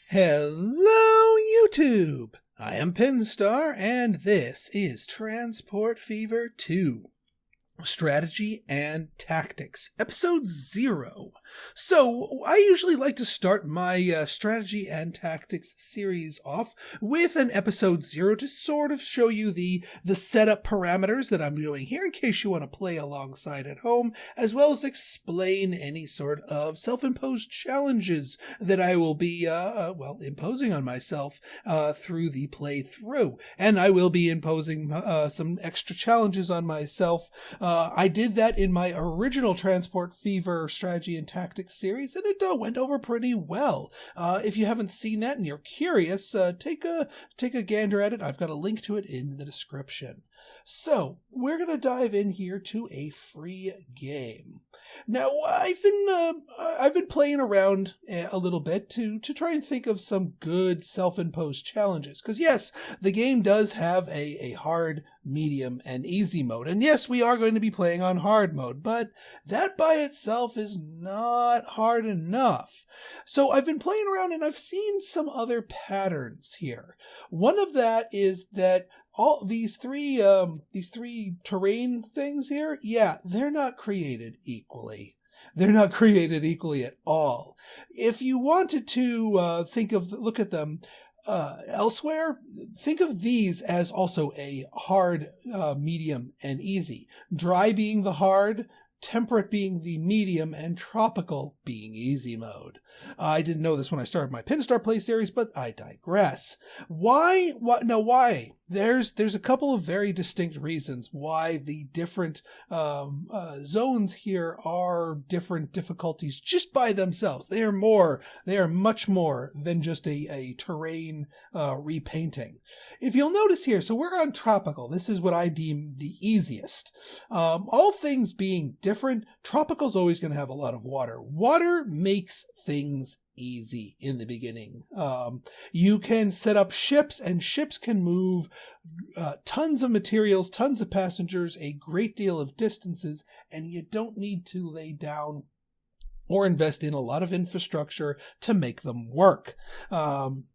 Hello, YouTube! I am Pinstar, and this is Transport Fever 2. Strategy and Tactics, Episode 0. So, I usually like to start my Strategy and Tactics series off with an Episode 0 to sort of show you the setup parameters that I'm doing here in case you want to play alongside at home, as well as explain any sort of self-imposed challenges that I will be, imposing on myself through the playthrough. And I will be imposing some extra challenges on myself. I did that in my original Transport Fever Strategy and Tactics series, and it went over pretty well. If you haven't seen that and you're curious, take a gander at it. I've got a link to it in the description. So, we're going to dive in here to a free game. Now, I've been playing around a little bit to try and think of some good self-imposed challenges. Because yes, the game does have a hard, medium, and easy mode. And yes, we are going to be playing on hard mode, but that by itself is not hard enough. So I've been playing around and I've seen some other patterns here. One of that is that all these three terrain things here, yeah, they're not created equally. They're not created equally at all. If you wanted to look at them elsewhere, think of these as also a hard, medium, and easy. Dry being the hard, temperate being the medium, and tropical being easy mode. I didn't know this when I started my Pinstar Play series, but I digress. Why? Why? There's a couple of very distinct reasons why the different zones here are different difficulties just by themselves. They are much more than just a terrain repainting. If you'll notice here, so we're on tropical. This is what I deem the easiest. All things being different, tropical's always going to have a lot of water. Water makes things easy in the beginning. You can set up ships, and ships can move tons of materials, tons of passengers, a great deal of distances, and you don't need to lay down or invest in a lot of infrastructure to make them work. And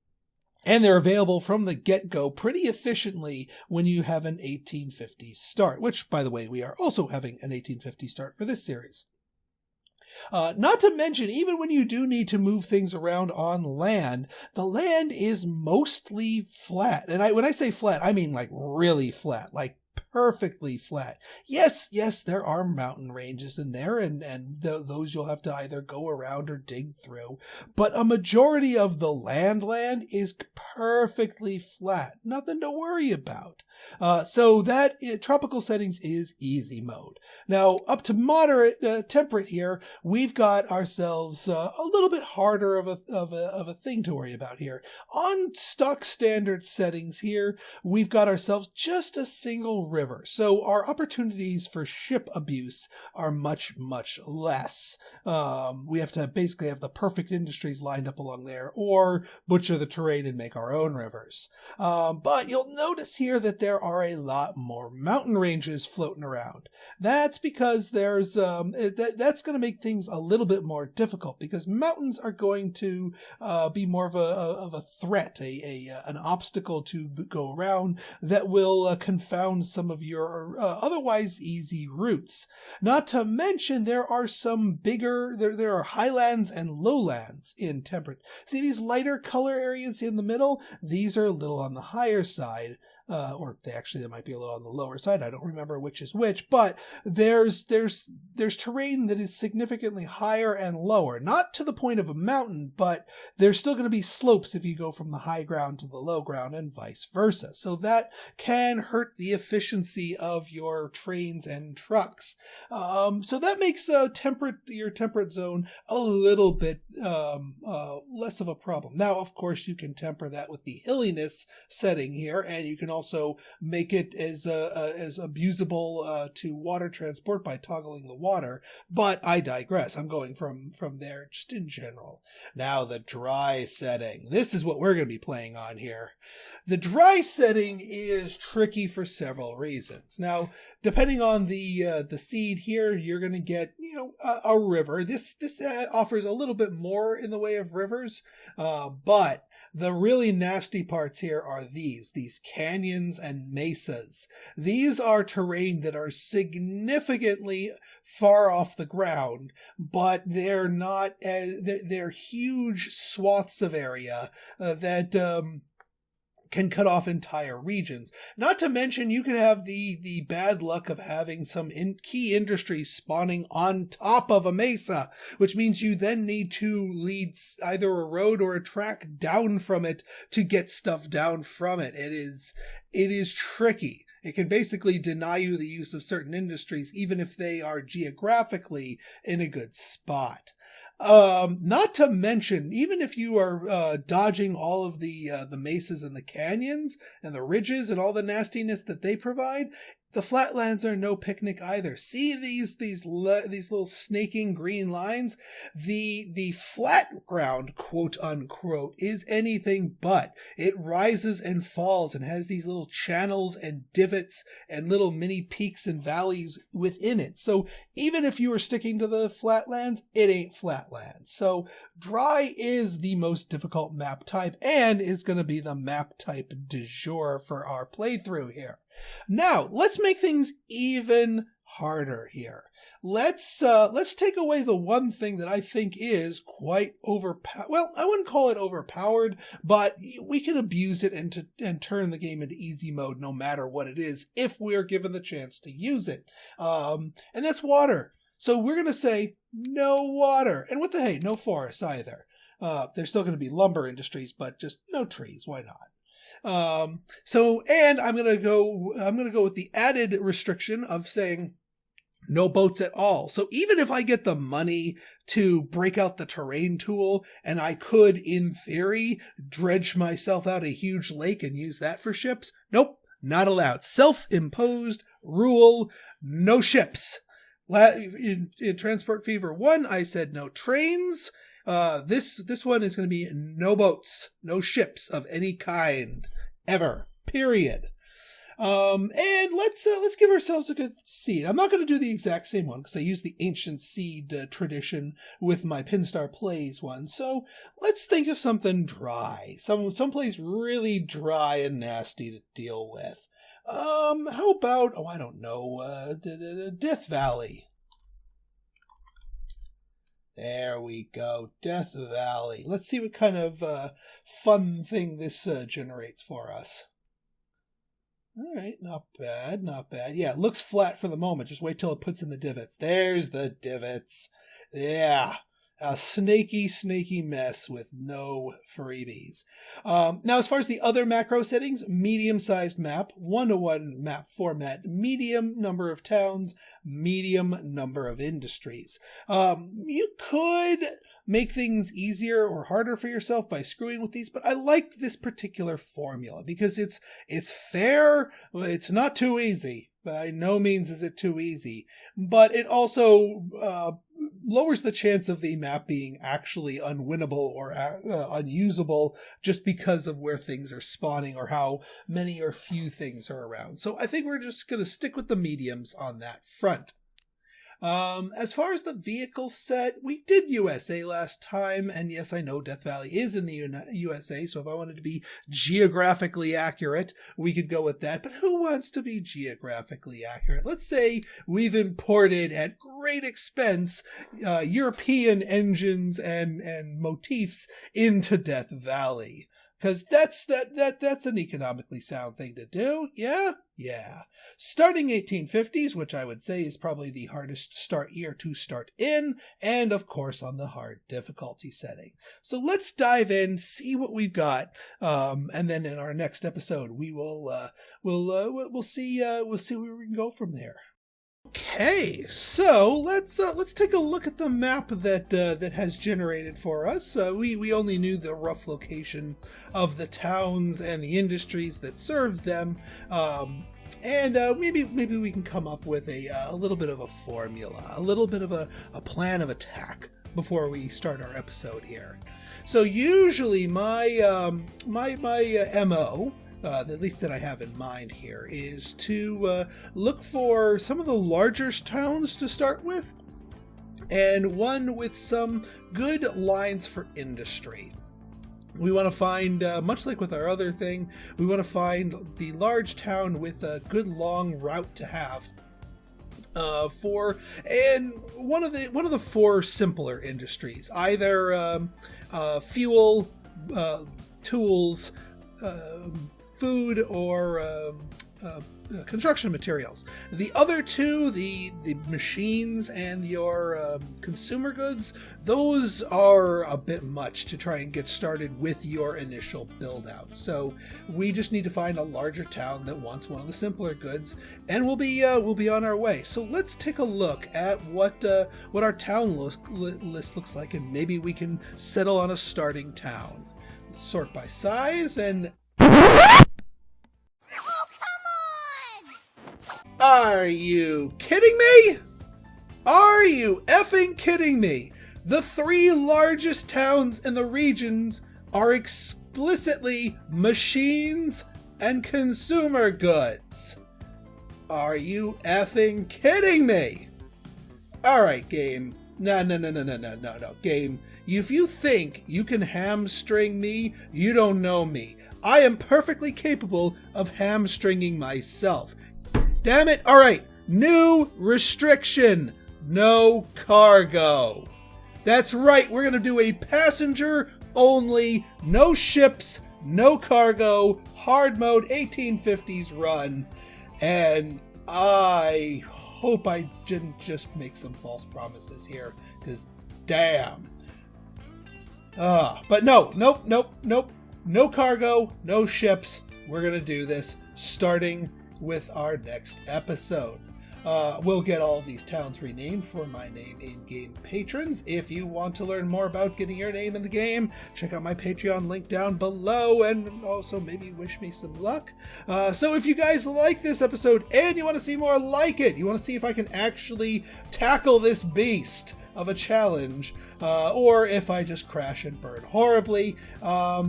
they're available from the get-go pretty efficiently when you have an 1850 start, which, by the way, we are also having an 1850 start for this series. Not to mention, even when you do need to move things around on land, the land is mostly flat. And when I say flat, I mean like really flat, like perfectly flat. Yes, there are mountain ranges in there, and those you'll have to either go around or dig through. But a majority of the land is perfectly flat. Nothing to worry about. So that tropical settings is easy mode. Now, up to moderate, temperate here, we've got ourselves a little bit harder of a thing to worry about here. On stock standard settings here, we've got ourselves just a single river. So our opportunities for ship abuse are much, much less. We have to basically have the perfect industries lined up along there, or butcher the terrain and make our own rivers. But you'll notice here that there are a lot more mountain ranges floating around. That's because there's that's going to make things a little bit more difficult, because mountains are going to be more of a threat, an obstacle to go around that will confound some of your otherwise easy routes. Not to mention, there are some bigger, there are highlands and lowlands in Temperate. See these lighter color areas in the middle? These are a little on the higher side. Or they might be a little on the lower side. I don't remember which is which, but there's terrain that is significantly higher and lower. Not to the point of a mountain, but there's still going to be slopes if you go from the high ground to the low ground and vice versa. So that can hurt the efficiency of your trains and trucks. So that makes your temperate zone a little bit less of a problem. Now, of course, you can temper that with the hilliness setting here, and you can also also make it as abusable to water transport by toggling the water. But I digress. I'm going from there just in general. Now the dry setting. This is what we're going to be playing on here. The dry setting is tricky for several reasons. Now, depending on the seed here, you're going to get a river. This offers a little bit more in the way of rivers, but the really nasty parts here are these canyons and mesas. These are terrain that are significantly far off the ground, but they're not they're huge swaths of area that can cut off entire regions. Not to mention, you could have the bad luck of having some key industries spawning on top of a mesa, which means you then need to lead either a road or a track down from it to get stuff down from it. It is tricky. It can basically deny you the use of certain industries, even if they are geographically in a good spot. Not to mention, even if you are dodging all of the mesas and the canyons and the ridges and all the nastiness that they provide, the flatlands are no picnic either. See these little snaking green lines? The flat ground, quote unquote, is anything but. It rises and falls and has these little channels and divots and little mini peaks and valleys within it. So even if you are sticking to the flatlands, it ain't flatlands. So dry is the most difficult map type and is going to be the map type du jour for our playthrough here. Now, let's make things even harder here. Let's take away the one thing that I think is quite overpowered. Well, I wouldn't call it overpowered, but we can abuse it and turn the game into easy mode no matter what it is if we're given the chance to use it. And that's water. So we're going to say no water. And what the hey, no forests either. There's still going to be lumber industries, but just no trees. Why not? And I'm going to go with the added restriction of saying no boats at all. So even if I get the money to break out the terrain tool, and I could, in theory, dredge myself out a huge lake and use that for ships, nope, not allowed. Self-imposed rule, no ships. In Transport Fever 1, I said no trains. This one is going to be no boats, no ships of any kind, ever, period. And let's give ourselves a good seed. I'm not going to do the exact same one because I use the ancient seed tradition with my Pinstar Plays one. So let's think of something dry, someplace really dry and nasty to deal with. How about, I don't know, Death Valley. There we go, Death Valley. Let's see what kind of fun thing this generates for us. All right, not bad, not bad. Yeah, it looks flat for the moment. Just wait till it puts in the divots. There's the divots. Yeah, a snaky mess with no freebies. Now, as far as the other macro settings, medium-sized map, 1-to-1 map format, medium number of towns, medium number of industries. You could make things easier or harder for yourself by screwing with these, but I like this particular formula because it's fair. It's not too easy. By no means is it too easy, but it also lowers the chance of the map being actually unwinnable or unusable just because of where things are spawning or how many or few things are around. So I think we're just going to stick with the mediums on that front. As far as the vehicle set, we did USA last time, and yes, I know Death Valley is in the USA, so if I wanted to be geographically accurate, we could go with that. But who wants to be geographically accurate? Let's say we've imported at great expense European engines and motifs into Death Valley. Because that's an economically sound thing to do. Yeah. Starting 1850s, which I would say is probably the hardest start year to start in, and of course on the hard difficulty setting. So let's dive in, see what we've got, and then in our next episode we will we'll see where we can go from there. Okay, so let's take a look at the map that has generated for us. We only knew the rough location of the towns and the industries that served them, and maybe we can come up with a little bit of a formula, a little bit of a plan of attack before we start our episode here. So usually my MO. At least that I have in mind here, is to look for some of the larger towns to start with, and one with some good lines for industry. We want to find, much like with our other thing, we want to find the large town with a good long route to have. And one of the four simpler industries, either fuel, tools, food, or construction materials. The other two, the machines and your consumer goods, those are a bit much to try and get started with your initial build out. So we just need to find a larger town that wants one of the simpler goods, and we'll be on our way. So let's take a look at what our town list looks like, and maybe we can settle on a starting town. Sort by size and. Are you kidding me? Are you effing kidding me? The three largest towns in the regions are explicitly machines and consumer goods. Are you effing kidding me? Alright, game. No, game. If you think you can hamstring me, you don't know me. I am perfectly capable of hamstringing myself. Damn it. All right. New restriction. No cargo. That's right. We're going to do a passenger only, no ships, no cargo, hard mode 1850s run. And I hope I didn't just make some false promises here, because damn. But no cargo, no ships. We're going to do this starting with our next episode. We'll get all these towns renamed for my name in-game patrons. If you want to learn more about getting your name in the game, check out my Patreon link down below, and also maybe wish me some luck. So if you guys like this episode and you want to see more like it, you want to see if I can actually tackle this beast of a challenge, or if I just crash and burn horribly,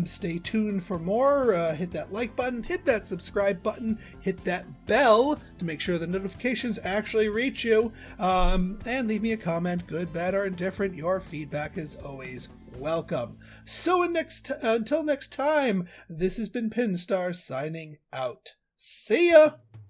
stay tuned for more. Hit that like button, hit that subscribe button, hit that bell to make sure the notifications actually reach you, and leave me a comment, good, bad, or indifferent. Your feedback is always welcome. So until next time, this has been Pinstar signing out. See ya!